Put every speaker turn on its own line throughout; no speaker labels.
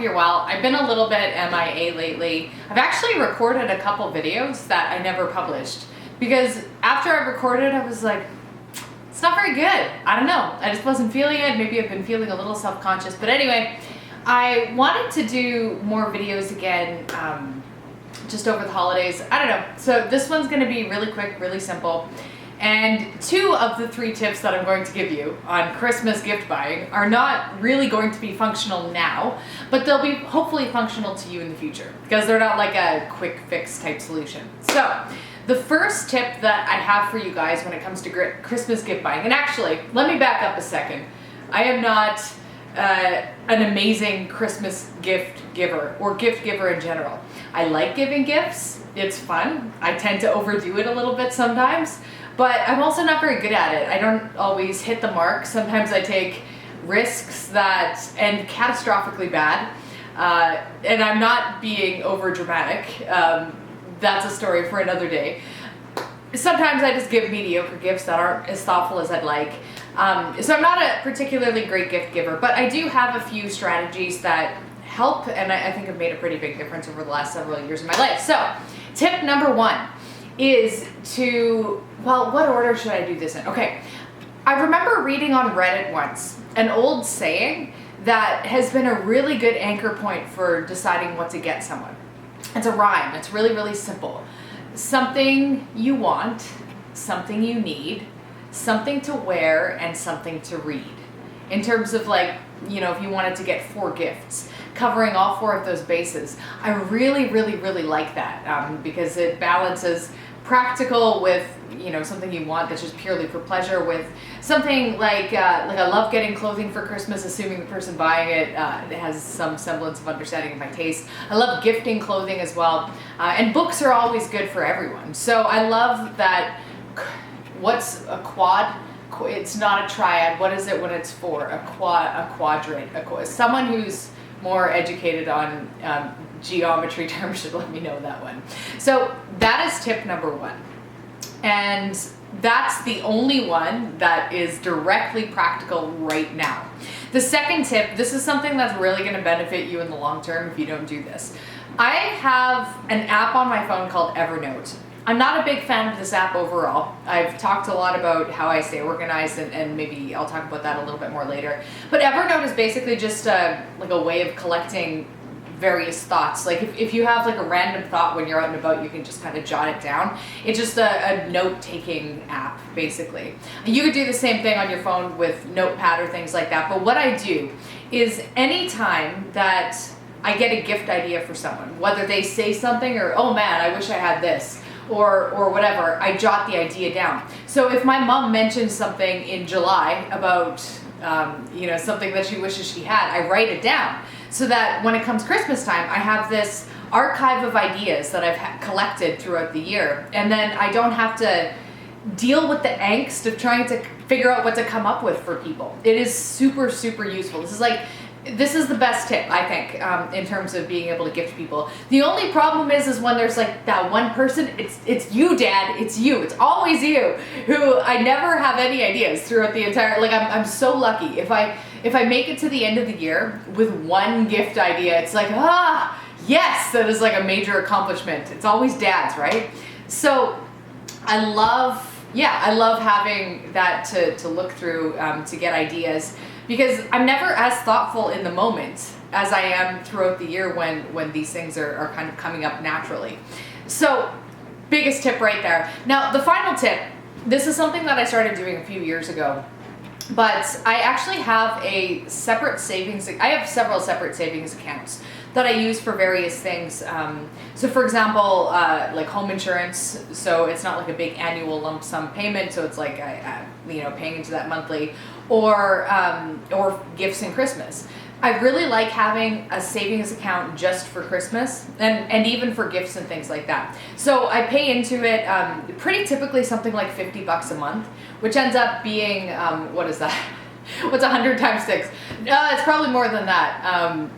you're well. I've been a little bit MIA lately. I've actually recorded a couple videos that I never published because after I recorded, I was like, it's not very good. I don't know. I just wasn't feeling it. Maybe I've been feeling a little self-conscious. But anyway, I wanted to do more videos again just over the holidays. I don't know. So this one's going to be really quick, really simple. And 2 of the 3 tips that I'm going to give you on Christmas gift buying are not really going to be functional now, but they'll be hopefully functional to you in the future because they're not like a quick fix type solution. So the first tip that I have for you guys when it comes to Christmas gift buying, and actually, let me back up a second. I am not an amazing Christmas gift giver or gift giver in general. I like giving gifts. It's fun. I tend to overdo it a little bit sometimes. But I'm also not very good at it. I don't always hit the mark. Sometimes I take risks that end catastrophically bad. And I'm not being over dramatic. That's a story for another day. Sometimes I just give mediocre gifts that aren't as thoughtful as I'd like. So I'm not a particularly great gift giver, but I do have a few strategies that help, and I think have made a pretty big difference over the last several years of my life. So tip number 1 is to, well, what order should I do this in? Okay, I remember reading on Reddit once an old saying that has been a really good anchor point for deciding what to get someone. It's a rhyme. It's really, really simple. Something you want, something you need, something to wear, and something to read. In terms of like, you know, if you wanted to get 4 gifts, covering all 4 of those bases. I really, really, really like that because it balances practical with, you know, something you want that's just purely for pleasure with something like I love getting clothing for Christmas, assuming the person buying it has some semblance of understanding of my taste. I love gifting clothing as well. And books are always good for everyone. So I love that. What's a quad? It's not a triad. What is it when it's 4? A quadrant. Someone who's more educated on geometry terms should let me know that one. So that is tip number 1. And that's the only one that is directly practical right now. The second tip, this is something that's really going to benefit you in the long term if you don't do this. I have an app on my phone called Evernote. I'm not a big fan of this app overall. I've talked a lot about how I stay organized and maybe I'll talk about that a little bit more later. But Evernote is basically just like a way of collecting various thoughts. Like if you have like a random thought when you're out and about, you can just kind of jot it down. It's just a note-taking app, basically. You could do the same thing on your phone with Notepad or things like that. But what I do is anytime that I get a gift idea for someone, whether they say something or, oh man, I wish I had this, or whatever, I jot the idea down. So if my mom mentions something in July about you know, something that she wishes she had, I write it down so that when it comes Christmas time, I have this archive of ideas that I've collected throughout the year, and then I don't have to deal with the angst of trying to figure out what to come up with for people. It is super, super useful. This is the best tip, I think, in terms of being able to gift people. The only problem is when there's like that one person, it's you, Dad, it's you, it's always you, who I never have any ideas throughout the entire, like I'm so lucky. If I make it to the end of the year with one gift idea, it's like, yes, that is like a major accomplishment. It's always Dad's, right? So I love having that to look through to get ideas. Because I'm never as thoughtful in the moment as I am throughout the year when these things are kind of coming up naturally. So, biggest tip right there. Now, the final tip, this is something that I started doing a few years ago, but I actually have a separate savings, I have several separate savings accounts that I use for various things. So for example, like home insurance, so it's not like a big annual lump sum payment, so it's like you know, paying into that monthly, or gifts in Christmas. I really like having a savings account just for Christmas and even for gifts and things like that. So I pay into it pretty typically something like $50 a month, which ends up being, what is that? What's 100 times 6? It's probably more than that.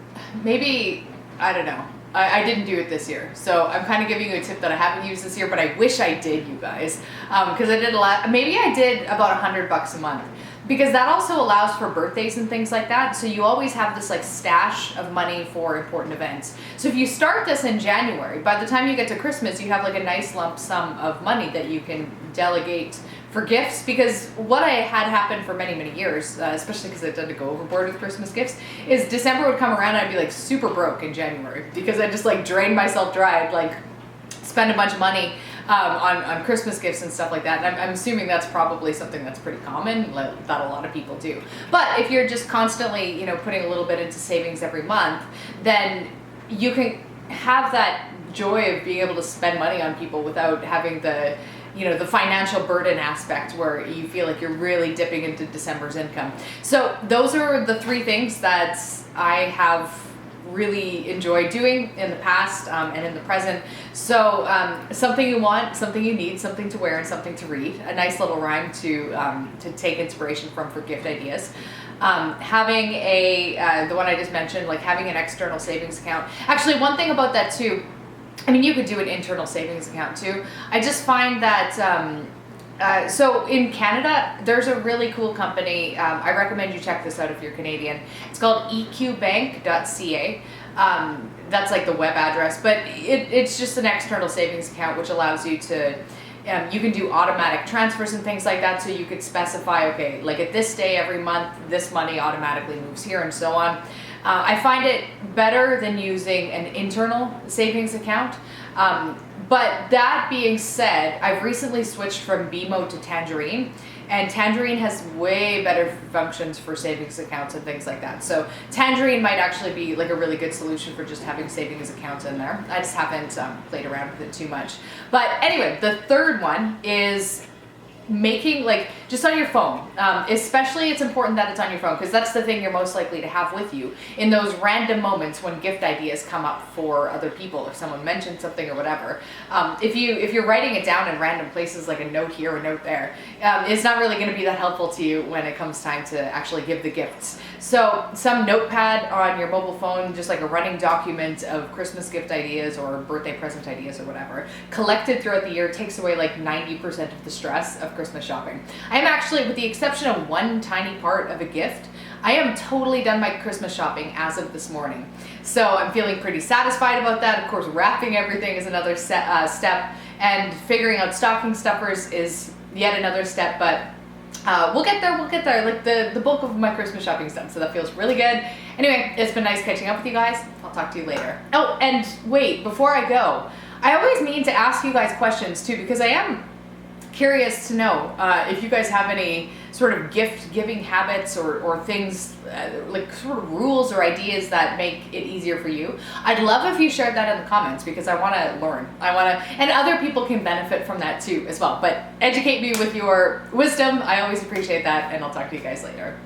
Maybe, I don't know, I didn't do it this year. So I'm kind of giving you a tip that I haven't used this year, but I wish I did, you guys. Because I did a lot, maybe I did about $100 a month. Because that also allows for birthdays and things like that. So you always have this like stash of money for important events. So if you start this in January, by the time you get to Christmas, you have like a nice lump sum of money that you can delegate for gifts. Because what I had happen for many, many years, especially because I tend to go overboard with Christmas gifts, is December would come around and I'd be like super broke in January. Because I just like drained myself dry. I'd like spend a bunch of money on Christmas gifts and stuff like that. And I'm assuming that's probably something that's pretty common, that a lot of people do. But if you're just constantly, putting a little bit into savings every month, then you can have that joy of being able to spend money on people without having the financial burden aspect where you feel like you're really dipping into December's income. So those are the 3 things that I have really enjoyed doing in the past and in the present. So something you want, something you need, something to wear, and something to read. A nice little rhyme to take inspiration from for gift ideas. Having the one I just mentioned, like having an external savings account. Actually, one thing about that too, I mean, you could do an internal savings account too. I just find that so in Canada, there's a really cool company. I recommend you check this out if you're Canadian. It's called eqbank.ca. That's like the web address, but it's just an external savings account which allows you to, you can do automatic transfers and things like that. So you could specify, okay, like at this day every month, this money automatically moves here and so on. I find it better than using an internal savings account. But that being said, I've recently switched from BMO to Tangerine, and Tangerine has way better functions for savings accounts and things like that. So Tangerine might actually be like a really good solution for just having savings accounts in there. I just haven't played around with it too much. But anyway, the third one is making, like, just on your phone. Especially it's important that it's on your phone because that's the thing you're most likely to have with you in those random moments when gift ideas come up for other people, if someone mentions something or whatever. If you're writing it down in random places, like a note here or a note there, it's not really going to be that helpful to you when it comes time to actually give the gifts. So some notepad on your mobile phone, just like a running document of Christmas gift ideas or birthday present ideas or whatever, collected throughout the year, takes away like 90% of the stress of Christmas shopping. I am actually, with the exception of one tiny part of a gift, I am totally done my Christmas shopping as of this morning. So I'm feeling pretty satisfied about that. Of course, wrapping everything is another step, and figuring out stocking stuffers is yet another step, but we'll get there. Like the bulk of my Christmas shopping is done, so that feels really good. Anyway, it's been nice catching up with you guys. I'll talk to you later. Oh, and wait, before I go, I always mean to ask you guys questions too, because I am curious to know if you guys have any sort of gift giving habits or things like sort of rules or ideas that make it easier for you. I'd love if you shared that in the comments because I want to learn. And other people can benefit from that too as well. But educate me with your wisdom. I always appreciate that, and I'll talk to you guys later.